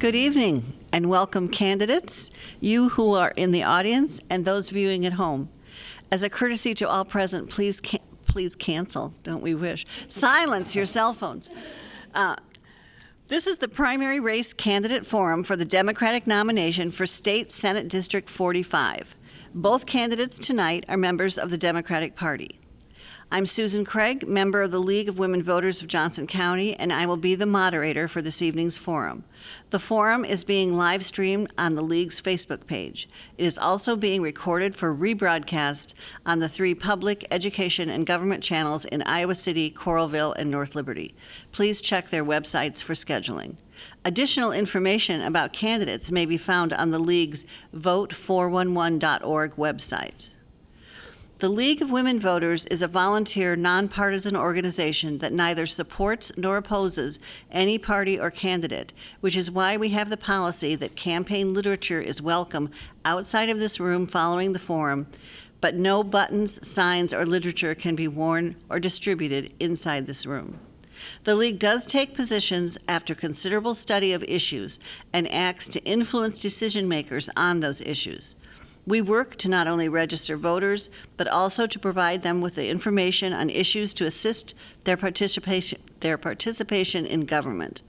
Good evening and welcome candidates, you who are in the audience and those viewing at home. As a courtesy to all present, please cancel, don't we wish. Silence your cell phones. This is the primary race candidate forum for the Democratic nomination for State Senate District 45. Both candidates tonight are members of the Democratic Party. I'm Susan Craig, member of the League of Women Voters of Johnson County, and I will be the moderator for this evening's forum. The forum is being live streamed on the League's Facebook page. It is also being recorded for rebroadcast on the 3 public, education, and government channels in Iowa City, Coralville, and North Liberty. Please check their websites for scheduling. Additional information about candidates may be found on the League's vote411.org website. The League of Women Voters is a volunteer, nonpartisan organization that neither supports nor opposes any party or candidate, which is why we have the policy that campaign literature is welcome outside of this room following the forum, but no buttons, signs, or literature can be worn or distributed inside this room. The League does take positions after considerable study of issues and acts to influence decision makers on those issues. We work to not only register voters, but also to provide them with the information on issues to assist their participation in government.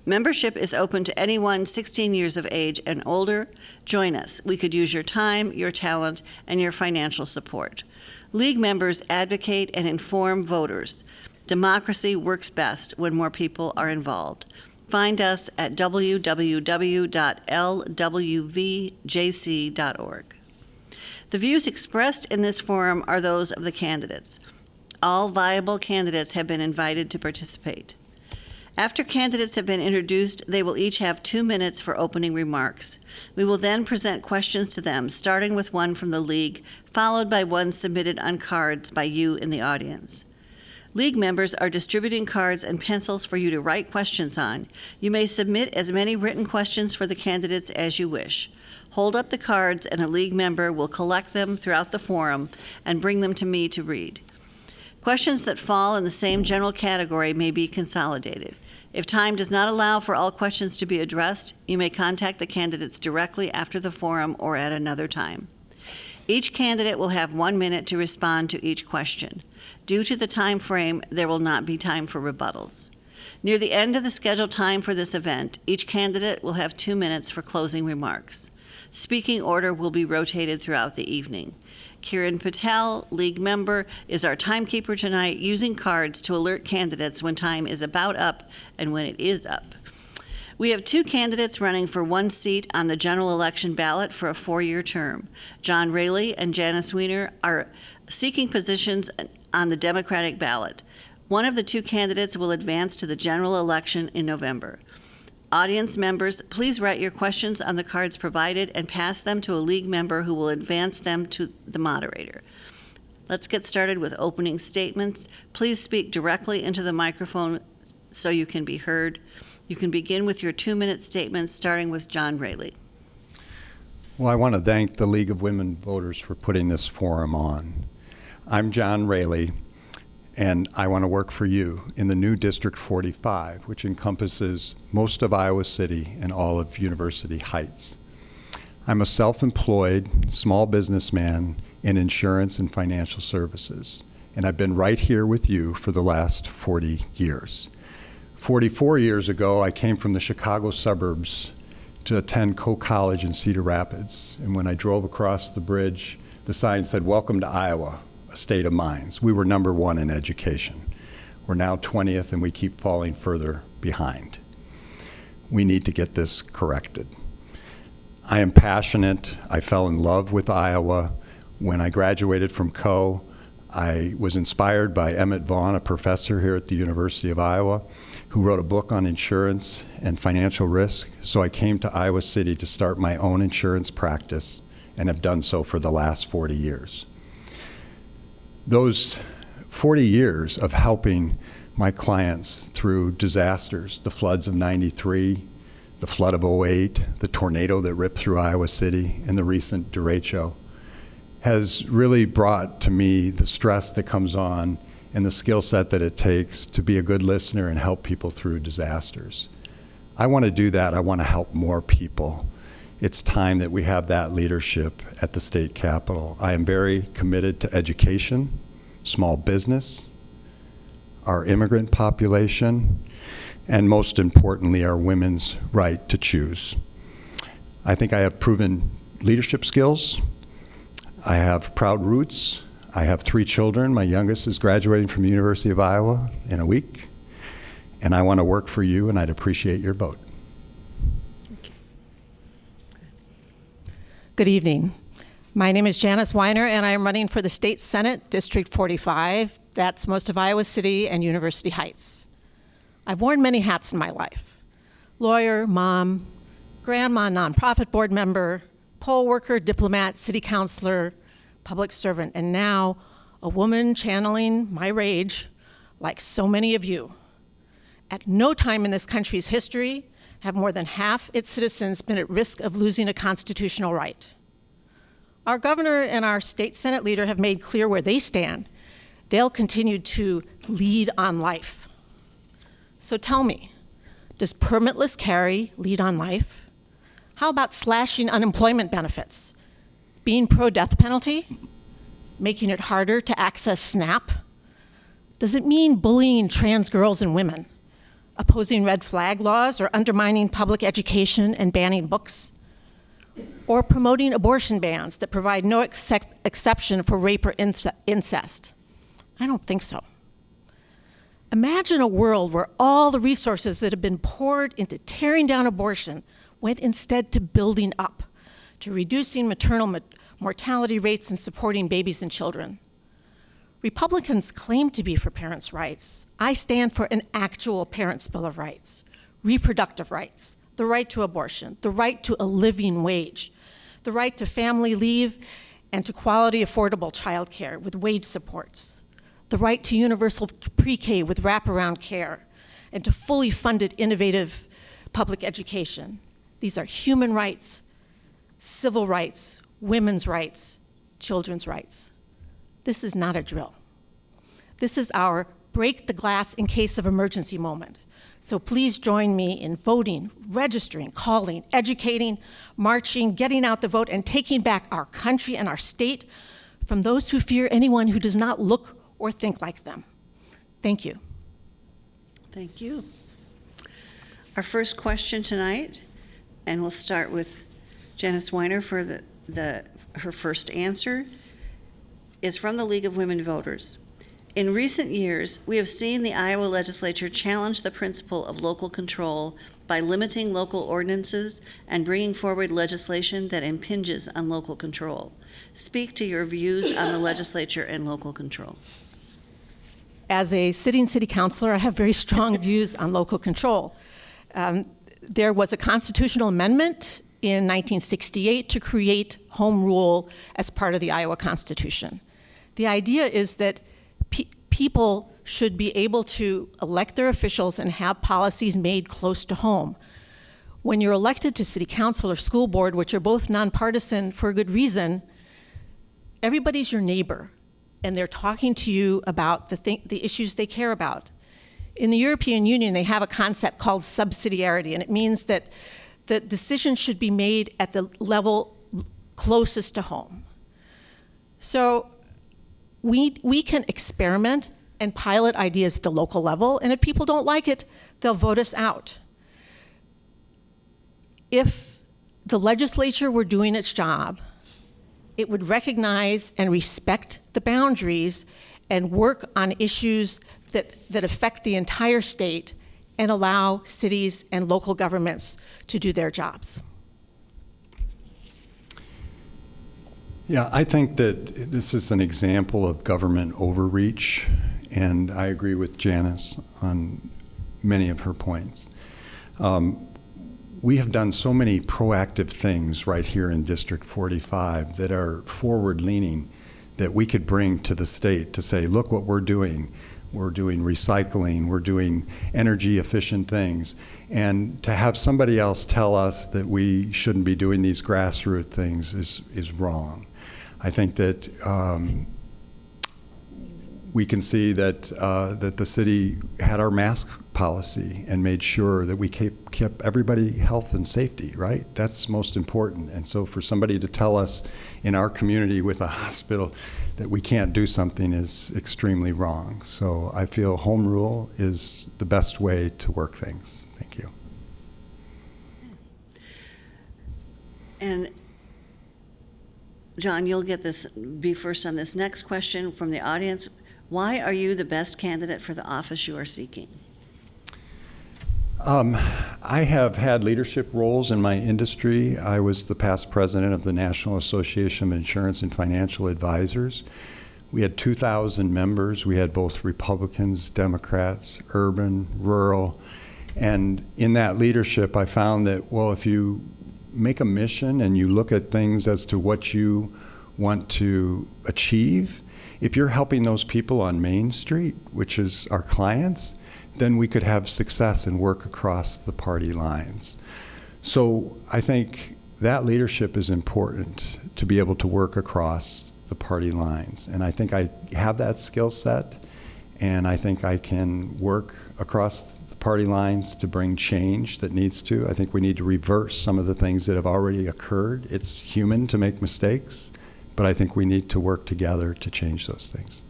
Membership is open to anyone 16 years of age and older. Join us. We could use your time, your talent, and your financial support. League members advocate and inform voters. Democracy works best when more people are involved. Find us at www.LWVJC.org. The views expressed in this forum are those of the candidates. All viable candidates have been invited to participate. After candidates have been introduced, they will each have 2 minutes for opening remarks. We will then present questions to them, starting with one from the League, followed by one submitted on cards by you in the audience. League members are distributing cards and pencils for you to write questions on. You may submit as many written questions for the candidates as you wish. Hold up the cards and a League member will collect them throughout the forum and bring them to me to read. Questions that fall in the same general category may be consolidated. If time does not allow for all questions to be addressed, you may contact the candidates directly after the forum or at another time. Each candidate will have 1 minute to respond to each question. Due to the time frame, there will not be time for rebuttals. Near the end of the scheduled time for this event, each candidate will have 2 minutes for closing remarks. Speaking order will be rotated throughout the evening. Kiran Patel, League member, is our timekeeper tonight, using cards to alert candidates when time is about up and when it is up. We have 2 candidates running for 1 seat on the general election ballot for a 4-year term. John Raley and Janice Weiner are seeking positions on the Democratic ballot. One of the 2 candidates will advance to the general election in November. Audience members, please write your questions on the cards provided and pass them to a League member who will advance them to the moderator. Let's get started with opening statements. Please speak directly into the microphone so you can be heard. You can begin with your 2-minute statements, starting with John Raley. Well, I want to thank the League of Women Voters for putting this forum on. I'm John Raley, and I want to work for you in the new District 45, which encompasses most of Iowa City and all of University Heights. I'm a self-employed small businessman in insurance and financial services, and I've been right here with you for the last 40 years. 44 years ago, I came from the Chicago suburbs to attend Coe College in Cedar Rapids, and when I drove across the bridge, the sign said, "Welcome to Iowa, a state of mines." We were number 1 in education. We're now 20th, and we keep falling further behind. We need to get this corrected. I am passionate. I fell in love with Iowa. When I graduated from Coe, I was inspired by Emmett Vaughn, a professor here at the University of Iowa, who wrote a book on insurance and financial risk. So I came to Iowa City to start my own insurance practice and have done so for the last 40 years. Those 40 years of helping my clients through disasters, the floods of '93, the flood of '08, the tornado that ripped through Iowa City, and the recent derecho, has really brought to me the stress that comes on and the skill set that it takes to be a good listener and help people through disasters. I want to do that. I want to help more people. It's time that we have that leadership at the state capitol. I am very committed to education, small business, our immigrant population, and most importantly, our women's right to choose. I think I have proven leadership skills. I have proud roots. I have 3 children. My youngest is graduating from the University of Iowa in a week. And I want to work for you, and I'd appreciate your vote. Good evening. My name is Janice Weiner, and I am running for the State Senate, District 45. That's most of Iowa City and University Heights. I've worn many hats in my life: lawyer, mom, grandma, nonprofit board member, poll worker, diplomat, city councilor, public servant, and now a woman channeling my rage like so many of you. At no time in this country's history have more than half its citizens been at risk of losing a constitutional right. Our governor and our state Senate leader have made clear where they stand. They'll continue to lead on life. So tell me, does permitless carry lead on life? How about slashing unemployment benefits? Being pro-death penalty? Making it harder to access SNAP? Does it mean bullying trans girls and women? Opposing red flag laws, or undermining public education and banning books? Or promoting abortion bans that provide no exception for rape or incest? I don't think so. Imagine a world where all the resources that have been poured into tearing down abortion went instead to building up, to reducing maternal mortality rates and supporting babies and children. Republicans claim to be for parents' rights. I stand for an actual Parents' Bill of Rights, reproductive rights, the right to abortion, the right to a living wage, the right to family leave, and to quality, affordable childcare with wage supports, the right to universal pre-K with wraparound care, and to fully funded, innovative public education. These are human rights, civil rights, women's rights, children's rights. This is not a drill. This is our break the glass in case of emergency moment. So please join me in voting, registering, calling, educating, marching, getting out the vote, and taking back our country and our state from those who fear anyone who does not look or think like them. Thank you. Thank you. Our first question tonight, and we'll start with Janice Weiner for her first answer, is from the League of Women Voters. In recent years, we have seen the Iowa legislature challenge the principle of local control by limiting local ordinances and bringing forward legislation that impinges on local control. Speak to your views on the legislature and local control. As a sitting city councilor, I have very strong views on local control. There was a constitutional amendment in 1968 to create home rule as part of the Iowa Constitution. The idea is that people should be able to elect their officials and have policies made close to home. When you're elected to city council or school board, which are both nonpartisan for a good reason, everybody's your neighbor, and they're talking to you about the issues they care about. In the European Union, they have a concept called subsidiarity, and it means that the decisions should be made at the level closest to home. So we can experiment and pilot ideas at the local level, and if people don't like it, they'll vote us out. If the legislature were doing its job, it would recognize and respect the boundaries and work on issues that affect the entire state and allow cities and local governments to do their jobs. Yeah, I think that this is an example of government overreach, and I agree with Janice on many of her points. We have done so many proactive things right here in District 45 that are forward-leaning that we could bring to the state to say, look what we're doing. We're doing recycling, we're doing energy-efficient things. And to have somebody else tell us that we shouldn't be doing these grassroots things is wrong. I think that we can see that that the city had our mask policy and made sure that we kept everybody health and safety, right? That's most important. And so for somebody to tell us in our community with a hospital that we can't do something is extremely wrong. So I feel home rule is the best way to work things. Thank you. And John, you'll be first on this next question from the audience. Why are you the best candidate for the office you are seeking? I have had leadership roles in my industry. I was the past president of the National Association of Insurance and Financial Advisors. We had 2,000 members. We had both Republicans, Democrats, urban, rural. And in that leadership, I found that, well, if you make a mission and you look at things as to what you want to achieve, if you're helping those people on Main Street, which is our clients, then we could have success and work across the party lines. So I think that leadership is important to be able to work across the party lines. And I think I have that skill set, and I think I can work across the party lines to bring change that needs to. I think we need to reverse some of the things that have already occurred. It's human to make mistakes, but I think we need to work together to change those things.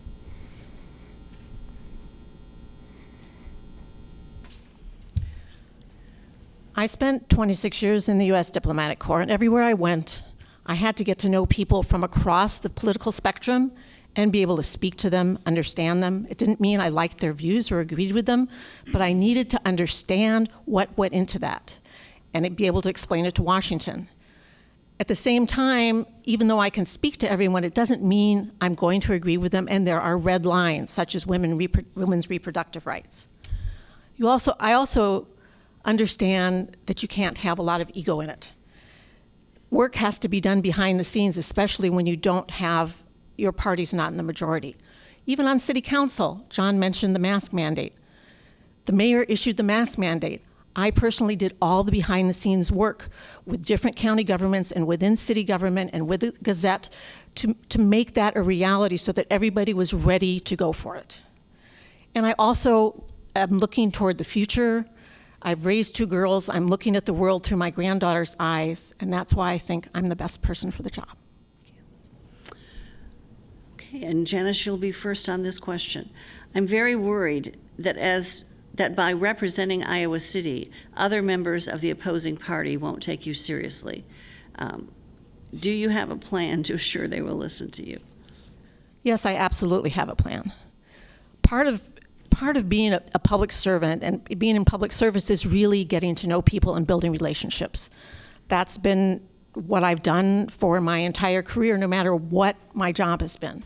I spent 26 years in the U.S. Diplomatic Corps, and everywhere I went, I had to get to know people from across the political spectrum and be able to speak to them, understand them. It didn't mean I liked their views or agreed with them, but I needed to understand what went into that and be able to explain it to Washington. At the same time, even though I can speak to everyone, it doesn't mean I'm going to agree with them, and there are red lines, such as women's reproductive rights. I also understand that you can't have a lot of ego in it. Work has to be done behind the scenes, especially when you don't have your party's not in the majority. Even on city council, John mentioned the mask mandate. The mayor issued the mask mandate. I personally did all the behind the scenes work with different county governments and within city government and with the Gazette to make that a reality so that everybody was ready to go for it. And I also am looking toward the future. I've raised 2 girls. I'm looking at the world through my granddaughter's eyes, and that's why I think I'm the best person for the job. Okay, and Janice, you'll be first on this question. I'm very worried that by representing Iowa City, other members of the opposing party won't take you seriously. Do you have a plan to assure they will listen to you? Yes, I absolutely have a plan. Part of being a public servant and being in public service is really getting to know people and building relationships. That's been what I've done for my entire career, no matter what my job has been.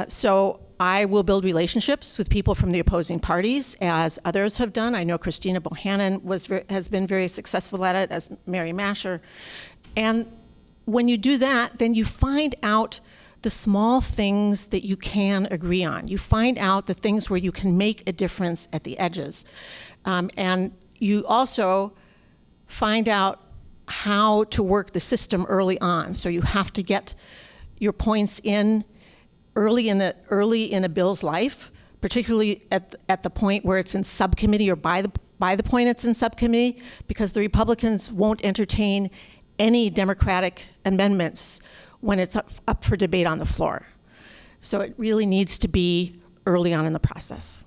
So I will build relationships with people from the opposing parties, as others have done. I know Christina Bohannon has been very successful at it, as Mary Masher. And when you do that, then you find out the small things that you can agree on. You find out the things where you can make a difference at the edges. And you also find out how to work the system early on. So you have to get your points in early in a bill's life, particularly at the point where it's in subcommittee or by the point it's in subcommittee, because the Republicans won't entertain any Democratic amendments when it's up for debate on the floor. So it really needs to be early on in the process.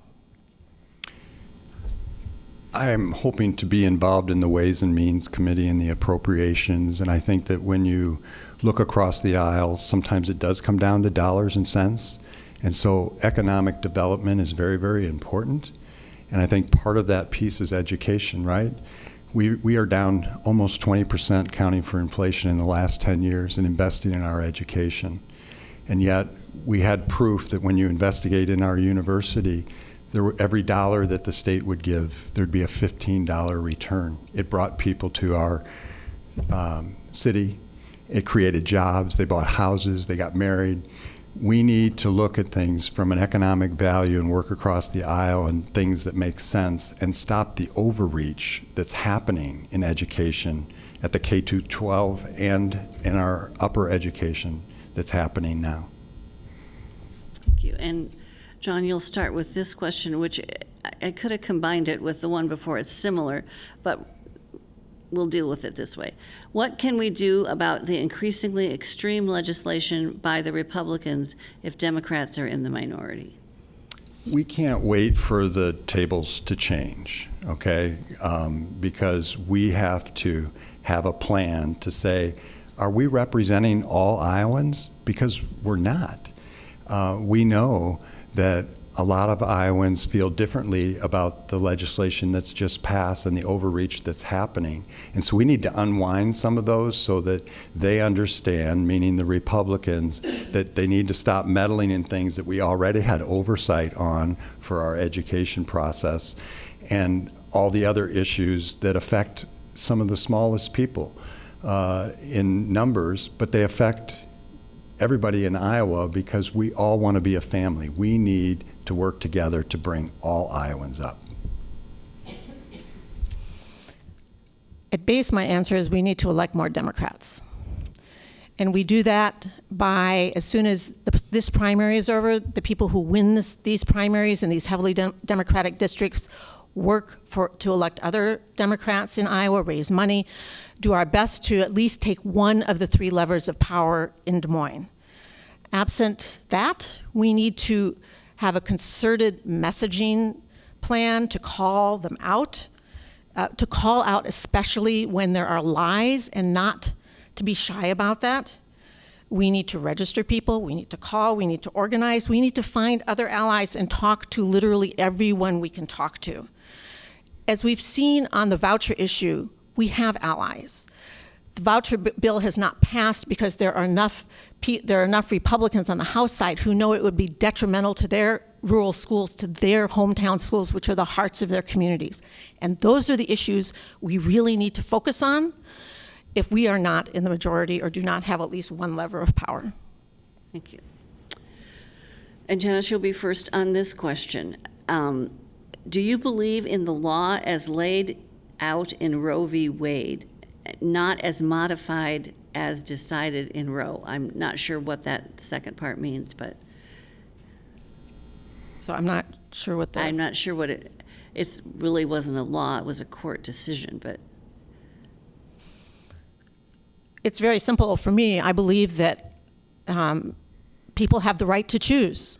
I am hoping to be involved in the Ways and Means Committee and the appropriations, and I think that when you look across the aisle, sometimes it does come down to dollars and cents, and so economic development is very, very important, and I think part of that piece is education, right? We are down almost 20% counting for inflation in the last 10 years in investing in our education. And yet we had proof that when you investigate in our university, every dollar that the state would give, there'd be a $15 return. It brought people to our city. It created jobs. They bought houses. They got married. We need to look at things from an economic value and work across the aisle and things that make sense and stop the overreach that's happening in education at the K-12 and in our upper education that's happening now. Thank Thank you. And John, you'll start with this question, which I could have combined it with the one before. It's similar, but we'll deal with it this way. What can we do about the increasingly extreme legislation by the Republicans if Democrats are in the minority? We can't wait for the tables to change, okay? Because we have to have a plan to say, are we representing all Iowans? Because we're not. We know that a lot of Iowans feel differently about the legislation that's just passed and the overreach that's happening. And so we need to unwind some of those so that they understand, meaning the Republicans, that they need to stop meddling in things that we already had oversight on for our education process and all the other issues that affect some of the smallest people in numbers, but they affect everybody in Iowa because we all want to be a family. We need to work together to bring all Iowans up. At base, my answer is we need to elect more Democrats. And we do that by, as soon as this primary is over, the people who win these primaries in these heavily Democratic districts work to elect other Democrats in Iowa, raise money, do our best to at least take one of the three levers of power in Des Moines. Absent that, we need to have a concerted messaging plan to call them out, to call out especially when there are lies and not to be shy about that. We need to register people, we need to call, we need to organize, we need to find other allies and talk to literally everyone we can talk to. As we've seen on the voucher issue, we have allies. The voucher bill has not passed because there are enough Republicans on the House side who know it would be detrimental to their rural schools, to their hometown schools, which are the hearts of their communities. And those are the issues we really need to focus on if we are not in the majority or do not have at least one lever of power. Thank you. And Janice, you'll be first on this question. Do you believe in the law as laid out in Roe v. Wade, not as modified as decided in Roe? I'm not sure what that second part means, but. So I'm not sure what that. I'm not sure what it really wasn't a law, it was a court decision, but. It's very simple for me. I believe that people have the right to choose,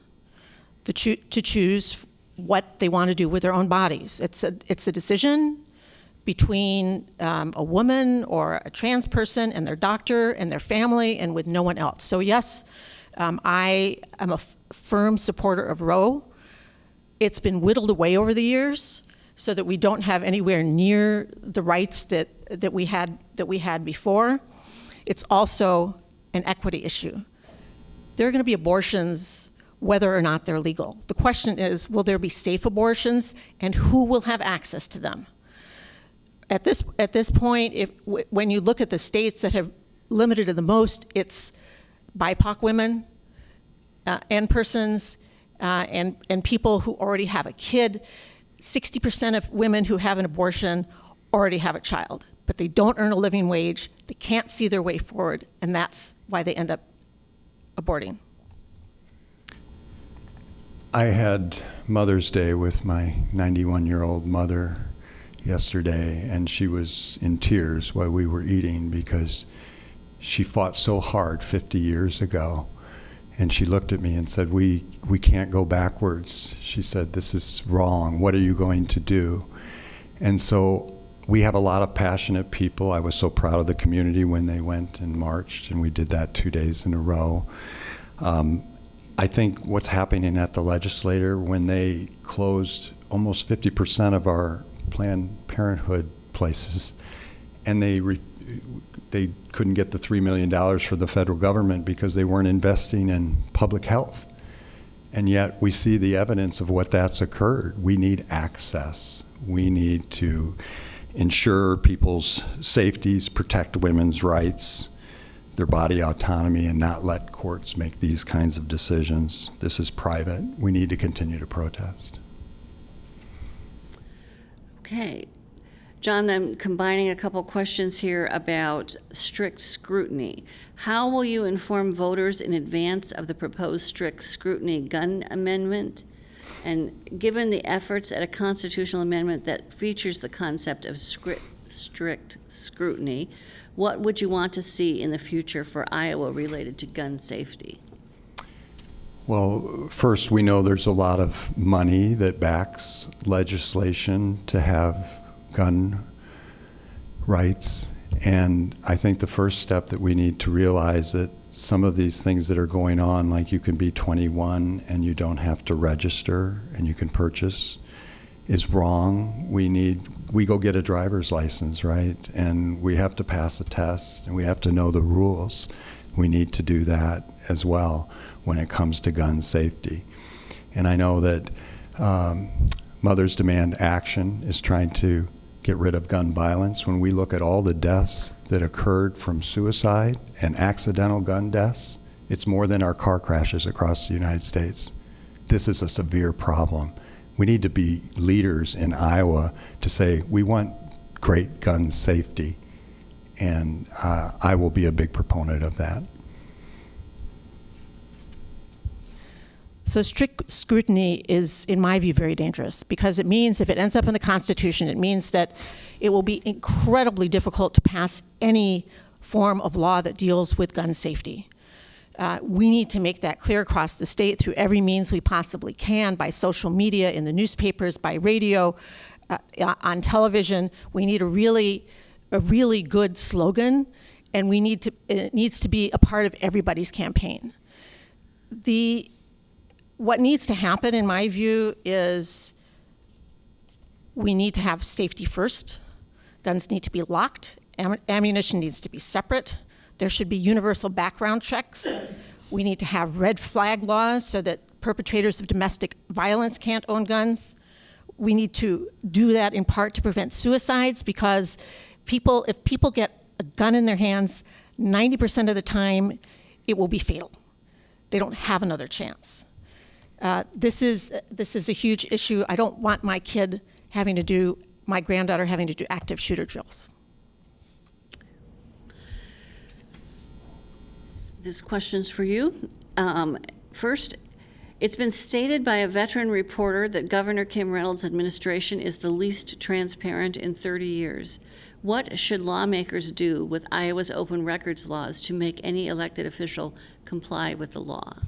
to choose what they want to do with their own bodies. It's a decision between a woman or a trans person and their doctor and their family and with no one else. So yes, I am a firm supporter of Roe. It's been whittled away over the years so that we don't have anywhere near the rights that we had before. It's also an equity issue. There are going to be abortions whether or not they're legal. The question is, will there be safe abortions and who will have access to them? At this point, when you look at the states that have limited it the most, it's BIPOC women and persons and people who already have a kid. 60% of women who have an abortion already have a child, but they don't earn a living wage, they can't see their way forward, and that's why they end up aborting. I had Mother's Day with my 91-year-old mother yesterday, and she was in tears while we were eating because she fought so hard 50 years ago. And she looked at me and said, we can't go backwards. She said, this is wrong. What are you going to do? And so we have a lot of passionate people. I was so proud of the community when they went and marched, and we did that 2 days in a row. I think what's happening at the legislature when they closed almost 50% of our Planned Parenthood places, and they couldn't get the $3 million for the federal government because they weren't investing in public health. And yet we see the evidence of what that's occurred. We need access. We need to ensure people's safeties, protect women's rights, their body autonomy, and not let courts make these kinds of decisions. This is private. We need to continue to protest. Okay. John, I'm combining a couple questions here about strict scrutiny. How will you inform voters in advance of the proposed strict scrutiny gun amendment? And given the efforts at a constitutional amendment that features the concept of strict scrutiny, what would you want to see in the future for Iowa related to gun safety? Well, first, we know there's a lot of money that backs legislation to have gun rights. And I think the first step that we need to realize that some of these things that are going on, like you can be 21 and you don't have to register and you can purchase, is wrong. We go get a driver's license, right? And we have to pass a test and we have to know the rules. We need to do that as well when it comes to gun safety. And I know that Mothers Demand Action is trying to get rid of gun violence. When we look at all the deaths that occurred from suicide and accidental gun deaths, it's more than our car crashes across the United States. This is a severe problem. We need to be leaders in Iowa to say, we want great gun safety, and I will be a big proponent of that. So strict scrutiny is, in my view, very dangerous because it means if it ends up in the Constitution, it means that it will be incredibly difficult to pass any form of law that deals with gun safety. We need to make that clear across the state through every means we possibly can, by social media, in the newspapers, by radio, on television. We need a really good slogan, and it needs to be a part of everybody's campaign. What needs to happen, in my view, is we need to have safety first. Guns need to be locked. Ammunition needs to be separate. There should be universal background checks. We need to have red flag laws so that perpetrators of domestic violence can't own guns. We need to do that in part to prevent suicides, because if people get a gun in their hands, 90% of the time it will be fatal. They don't have another chance. This is a huge issue. I don't want my granddaughter having to do active shooter drills. This question's for you. First, it's been stated by a veteran reporter that Governor Kim Reynolds' administration is the least transparent in 30 years. What should lawmakers do with Iowa's open records laws to make any elected official comply with the law?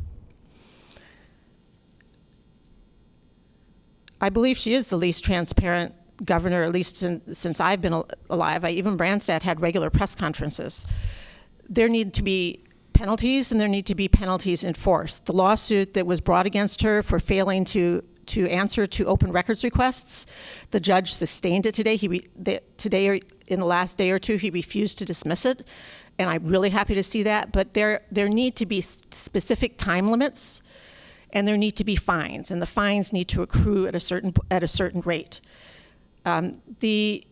I believe she is the least transparent governor, at least since I've been alive. Even Branstad had regular press conferences. There need to be penalties, and there need to be penalties enforced. The lawsuit that was brought against her for failing to answer to open records requests, the judge sustained it today. Today, in the last day or two, he refused to dismiss it, and I'm really happy to see that. But there need to be specific time limits, and there need to be fines, and the fines need to accrue at a certain rate. The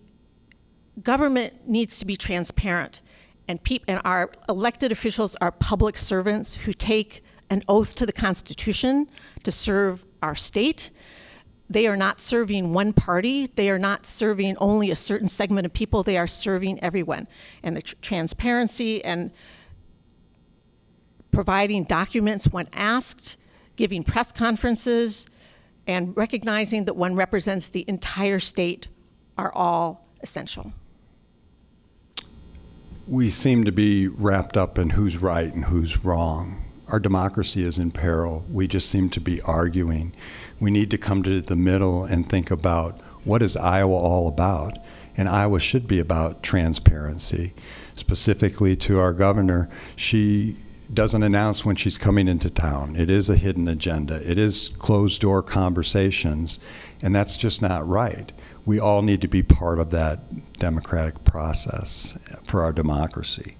government needs to be transparent, and our elected officials are public servants who take an oath to the Constitution to serve our state. They are not serving one party. They are not serving only a certain segment of people. They are serving everyone. And the transparency and providing documents when asked, giving press conferences, and recognizing that one represents the entire state are all essential. We seem to be wrapped up in who's right and who's wrong. Our democracy is in peril. We just seem to be arguing. We need to come to the middle and think about, what is Iowa all about? And Iowa should be about transparency. Specifically to our governor, she doesn't announce when she's coming into town. It is a hidden agenda. It is closed-door conversations, and that's just not right. We all need to be part of that democratic process for our democracy.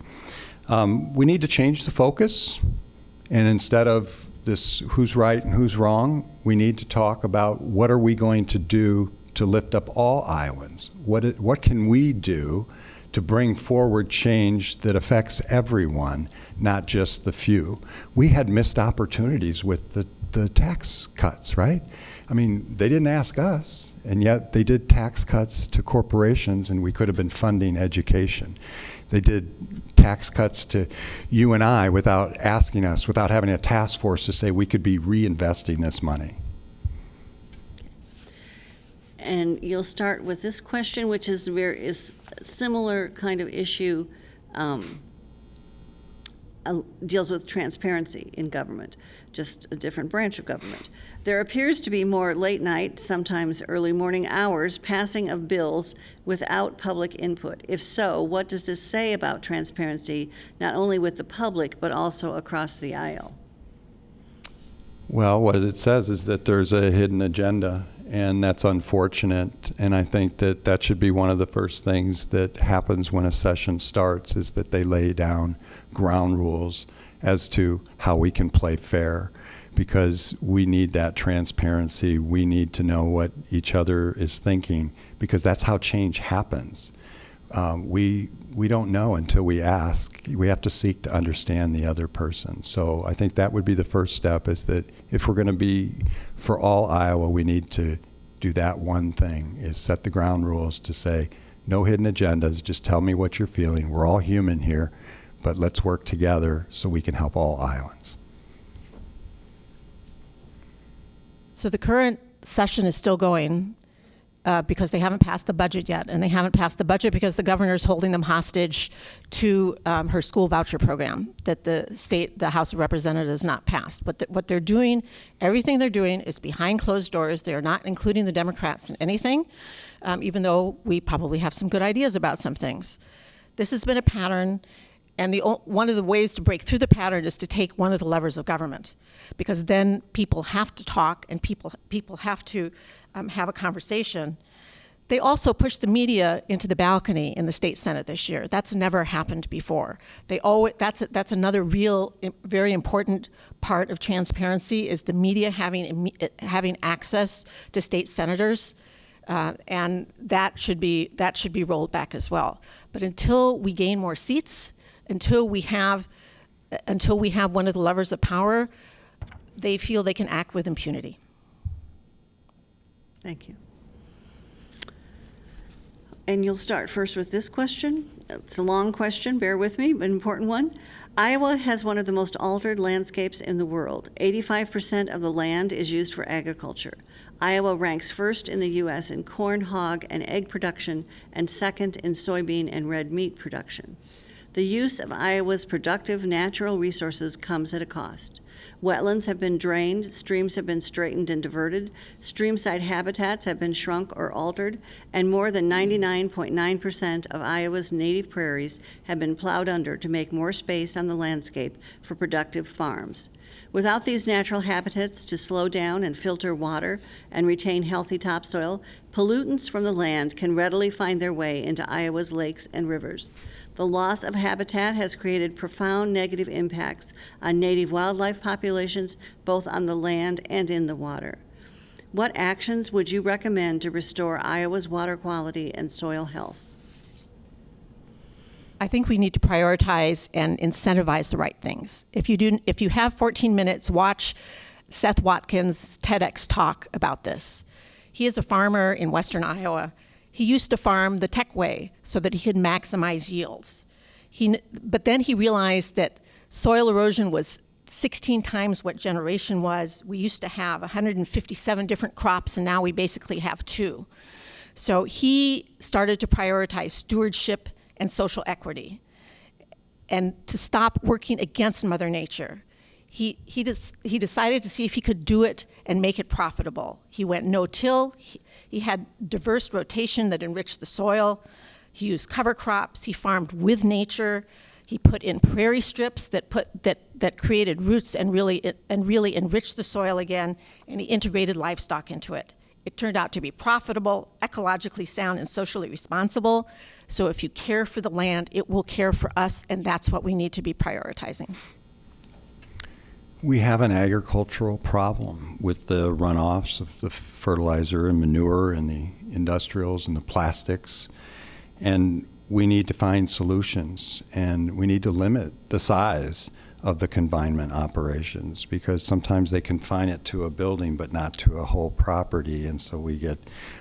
We need to change the focus, and instead of this who's right and who's wrong, we need to talk about what are we going to do to lift up all Iowans? What can we do to bring forward change that affects everyone, not just the few. We had missed opportunities with the tax cuts, right? I mean, they didn't ask us, and yet they did tax cuts to corporations, and we could have been funding education. They did tax cuts to you and I without asking us, without having a task force to say we could be reinvesting this money. And you'll start with this question, which is a similar kind of issue, deals with transparency in government, just a different branch of government. There appears to be more late night, sometimes early morning hours, passing of bills without public input. If so, what does this say about transparency, not only with the public, but also across the aisle? Well, what it says is that there's a hidden agenda, and that's unfortunate. And I think that that should be one of the first things that happens when a session starts, is that they lay down ground rules as to how we can play fair, because we need that transparency. We need to know what each other is thinking, because that's how change happens. We don't know until we ask. We have to seek to understand the other person. So I think that would be the first step, is that if we're going to be for all Iowa, we need to do that one thing, is set the ground rules to say, no hidden agendas, just tell me what you're feeling. We're all human here, but let's work together so we can help all Iowans. So the current session is still going because they haven't passed the budget yet, and they haven't passed the budget because the governor's holding them hostage to her school voucher program that the House of Representatives not passed. But what they're doing, everything they're doing is behind closed doors. They are not including the Democrats in anything, even though we probably have some good ideas about some things. This has been a pattern. And one of the ways to break through the pattern is to take one of the levers of government, because then people have to talk and people have to have a conversation. They also pushed the media into the balcony in the state Senate this year. That's never happened before. That's another real, very important part of transparency, is the media having access to state senators. And that should be rolled back as well. But until we gain more seats, until we have one of the levers of power, they feel they can act with impunity. Thank you. And you'll start first with this question. It's a long question, bear with me, but an important one. Iowa has one of the most altered landscapes in the world. 85% of the land is used for agriculture. Iowa ranks first in the U.S. in corn, hog, and egg production, and second in soybean and red meat production. The use of Iowa's productive natural resources comes at a cost. Wetlands have been drained, streams have been straightened and diverted, streamside habitats have been shrunk or altered, and more than 99.9% of Iowa's native prairies have been plowed under to make more space on the landscape for productive farms. Without these natural habitats to slow down and filter water and retain healthy topsoil, pollutants from the land can readily find their way into Iowa's lakes and rivers. The loss of habitat has created profound negative impacts on native wildlife populations, both on the land and in the water. What actions would you recommend to restore Iowa's water quality and soil health? I think we need to prioritize and incentivize the right things. If you have 14 minutes, watch Seth Watkins' TEDx talk about this. He is a farmer in Western Iowa. He used to farm the tech way so that he could maximize yields. But then he realized that soil erosion was 16 times what generation was. We used to have 157 different crops, and now we basically have 2. So he started to prioritize stewardship and social equity, and to stop working against Mother Nature. He decided to see if he could do it and make it profitable. He went no-till. He had diverse rotation that enriched the soil. He used cover crops. He farmed with nature. He put in prairie strips that created roots and really enriched the soil again. And he integrated livestock into it. It turned out to be profitable, ecologically sound, and socially responsible. So if you care for the land, it will care for us, and that's what we need to be prioritizing. We have an agricultural problem with the runoffs of the fertilizer and manure and the industrials and the plastics. And we need to find solutions, and we need to limit the size of the confinement operations, because sometimes they confine it to a building but not to a whole property, and so we get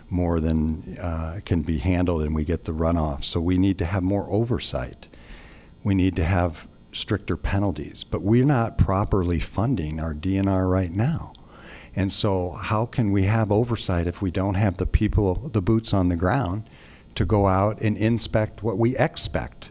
more than can be handled, and we get the runoff. So we need to have more oversight. We need to have stricter penalties, but we're not properly funding our DNR right now. And so how can we have oversight if we don't have the people, the boots on the ground, to go out and inspect what we expect?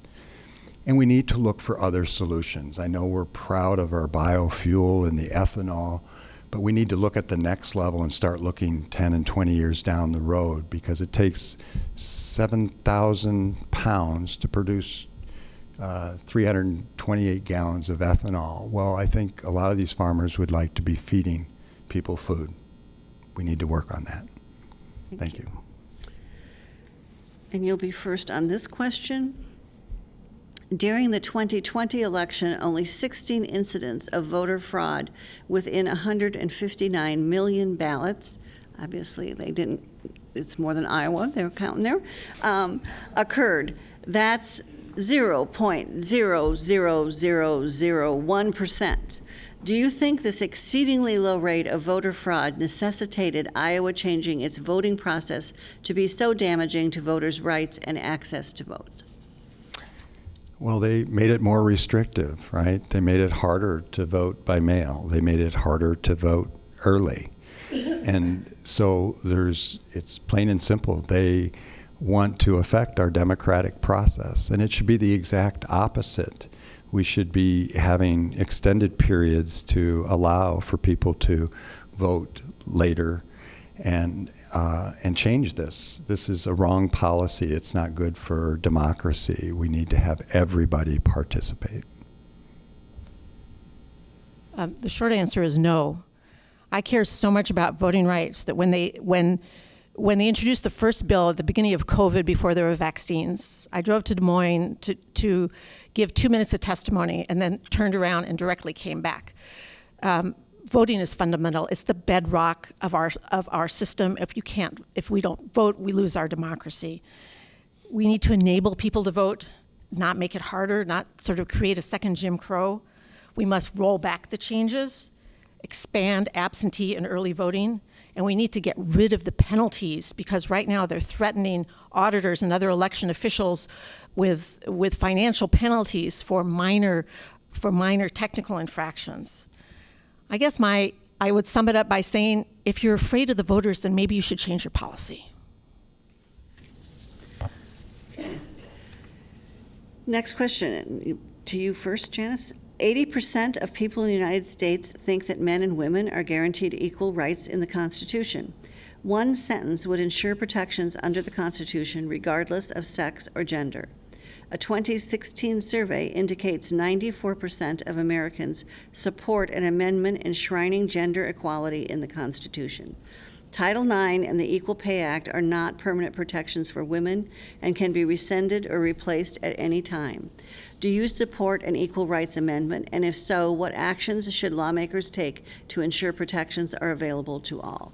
And we need to look for other solutions. I know we're proud of our biofuel and the ethanol, but we need to look at the next level and start looking 10 and 20 years down the road, because it takes 7,000 pounds to produce 328 gallons of ethanol. Well, I think a lot of these farmers would like to be feeding people food. We need to work on that. Thank you. And you'll be first on this question. During the 2020 election, only 16 incidents of voter fraud within 159 million ballots, obviously they didn't, it's more than Iowa, they were counting there, occurred. That's 0.00001%. Do you think this exceedingly low rate of voter fraud necessitated Iowa changing its voting process to be so damaging to voters' rights and access to vote? Well, they made it more restrictive, right? They made it harder to vote by mail. They made it harder to vote early. And so it's plain and simple. They want to affect our democratic process, and it should be the exact opposite. We should be having extended periods to allow for people to vote later and change this. This is a wrong policy. It's not good for democracy. We need to have everybody participate. The short answer is no. I care so much about voting rights that when they introduced the first bill at the beginning of COVID, before there were vaccines, I drove to Des Moines to give 2 minutes of testimony and then turned around and directly came back. Voting is fundamental. It's the bedrock of our system. If we don't vote, we lose our democracy. We need to enable people to vote, not make it harder, not sort of create a second Jim Crow. We must roll back the changes, expand absentee and early voting, and we need to get rid of the penalties, because right now they're threatening auditors and other election officials with financial penalties for minor technical infractions. I guess I would sum it up by saying, if you're afraid of the voters, then maybe you should change your policy. Next question, to you first, Janice. 80% of people in the United States think that men and women are guaranteed equal rights in the Constitution. One sentence would ensure protections under the Constitution regardless of sex or gender. A 2016 survey indicates 94% of Americans support an amendment enshrining gender equality in the Constitution. Title IX and the Equal Pay Act are not permanent protections for women and can be rescinded or replaced at any time. Do you support an equal rights amendment? And if so, what actions should lawmakers take to ensure protections are available to all?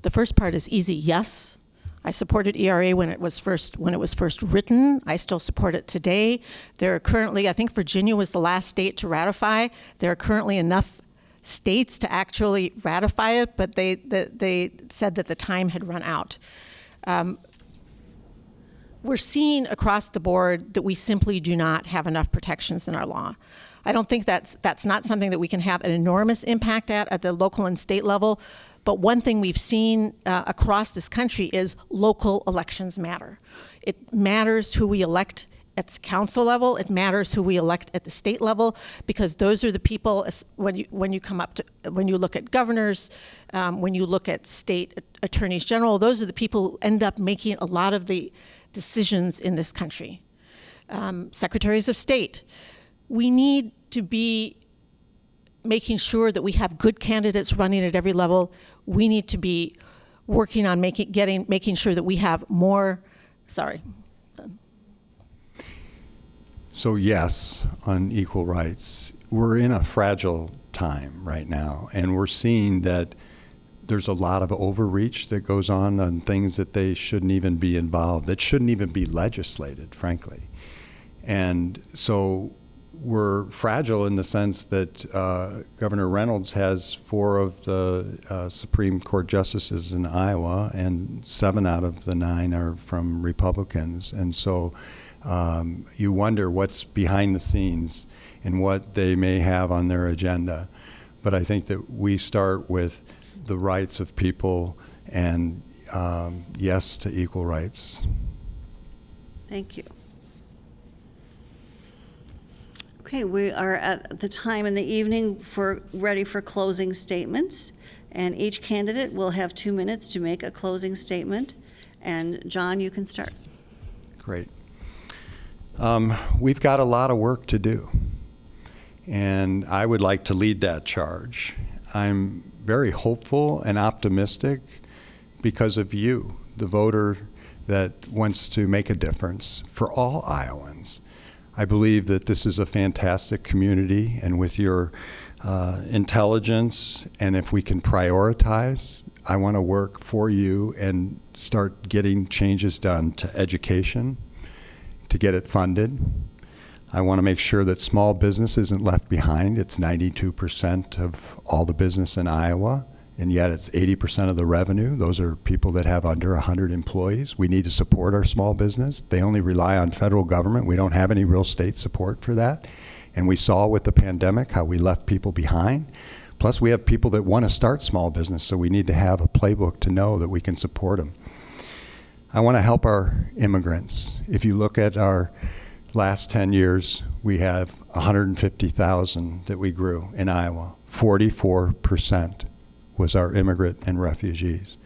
The first part is easy, yes. I supported ERA when it was first written. I still support it today. There are currently, I think Virginia was the last state to ratify. There are currently enough states to actually ratify it, but they said that the time had run out. We're seeing across the board that we simply do not have enough protections in our law. I don't think that's not something that we can have an enormous impact at the local and state level, but one thing we've seen across this country is local elections matter. It matters who we elect at the council level. It matters who we elect at the state level, because those are the people, when you look at governors, when you look at state attorneys general, those are the people who end up making a lot of the decisions in this country. Secretaries of state. We need to be making sure that we have good candidates running at every level. We need to be working on making sure that we have more. Sorry. So yes, on equal rights, we're in a fragile time right now, and we're seeing that there's a lot of overreach that goes on things that they shouldn't even be involved, that shouldn't even be legislated, frankly. And so we're fragile in the sense that Governor Reynolds has 4 of the Supreme Court justices in Iowa, and 7 out of the 9 are from Republicans. And so you wonder what's behind the scenes and what they may have on their agenda. But I think that we start with the rights of people and yes to equal rights. Thank you. Okay, we are at the time in the evening ready for closing statements, and each candidate will have 2 minutes to make a closing statement. And John, you can start. Great. We've got a lot of work to do, and I would like to lead that charge. I'm very hopeful and optimistic because of you, the voter that wants to make a difference for all Iowans. I believe that this is a fantastic community, and with your intelligence, and if we can prioritize, I want to work for you and start getting changes done to education, to get it funded. I want to make sure that small business isn't left behind. It's 92% of all the business in Iowa, and yet it's 80% of the revenue. Those are people that have under 100 employees. We need to support our small business. They only rely on federal government. We don't have any real state support for that. And we saw with the pandemic how we left people behind. Plus, we have people that want to start small business, so we need to have a playbook to know that we can support them. I want to help our immigrants. If you look at our last 10 years, we have 150,000 that we grew in Iowa. 44% was our immigrant and refugees.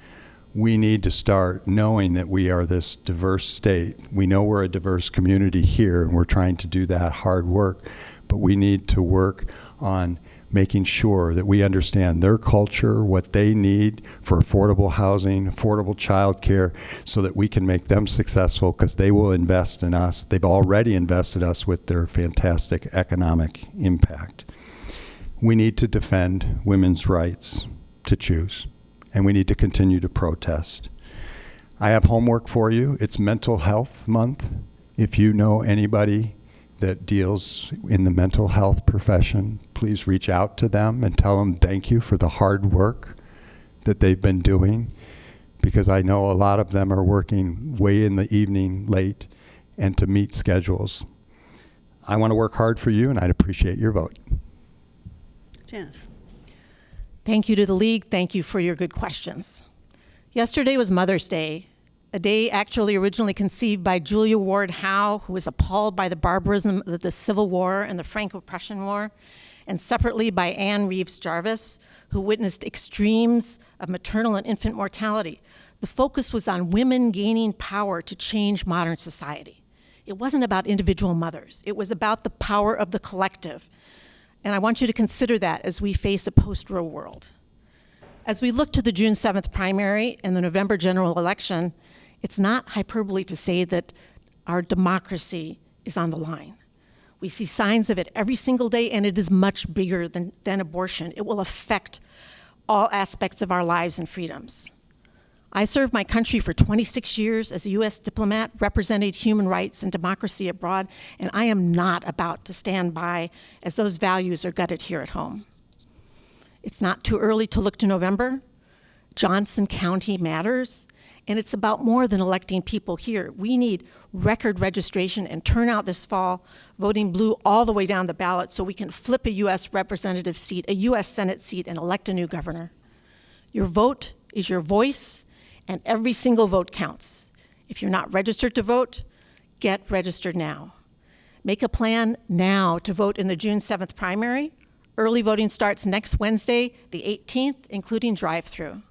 We need to start knowing that we are this diverse state. We know we're a diverse community here, and we're trying to do that hard work, but we need to work on making sure that we understand their culture, what they need for affordable housing, affordable childcare, so that we can make them successful, because they will invest in us. They've already invested us with their fantastic economic impact. We need to defend women's rights to choose, and we need to continue to protest. I have homework for you. It's Mental Health Month. If you know anybody that deals in the mental health profession, please reach out to them and tell them thank you for the hard work that they've been doing, because I know a lot of them are working way in the evening late and to meet schedules. I want to work hard for you, and I'd appreciate your vote. Janice. Thank you to the League. Thank you for your good questions. Yesterday was Mother's Day, a day actually originally conceived by Julia Ward Howe, who was appalled by the barbarism of the Civil War and the Franco-Prussian War, and separately by Anne Reeves Jarvis, who witnessed extremes of maternal and infant mortality. The focus was on women gaining power to change modern society. It wasn't about individual mothers. It was about the power of the collective. And I want you to consider that as we face a post-Roe world. As we look to the June 7th primary and the November general election, it's not hyperbole to say that our democracy is on the line. We see signs of it every single day, and it is much bigger than abortion. It will affect all aspects of our lives and freedoms. I served my country for 26 years as a U.S. diplomat, represented human rights and democracy abroad, and I am not about to stand by as those values are gutted here at home. It's not too early to look to November. Johnson County matters, and it's about more than electing people here. We need record registration and turnout this fall, voting blue all the way down the ballot so we can flip a U.S. representative seat, a U.S. Senate seat, and elect a new governor. Your vote is your voice, and every single vote counts. If you're not registered to vote, get registered now. Make a plan now to vote in the June 7th primary. Early voting starts next Wednesday, the 18th, including drive-through.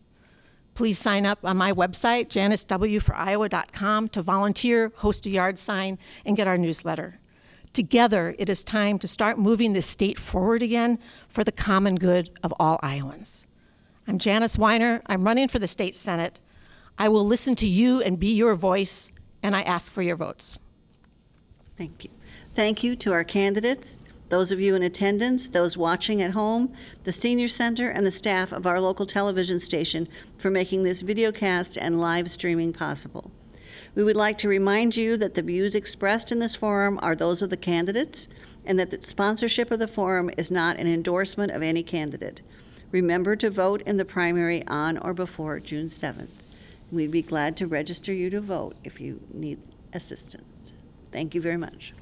Please sign up on my website, janicewforiowa.com, to volunteer, host a yard sign, and get our newsletter. Together, it is time to start moving this state forward again for the common good of all Iowans. I'm Janice Weiner. I'm running for the state Senate. I will listen to you and be your voice, and I ask for your votes. Thank you. Thank you to our candidates those of you in attendance, those watching at home, the Senior Center, and the staff of our local television station for making this videocast and live streaming possible. We would like to remind you that the views expressed in this forum are those of the candidates, and that the sponsorship of the forum is not an endorsement of any candidate. Remember to vote in the primary on or before June 7th. We'd be glad to register you to vote if you need assistance. Thank you very much.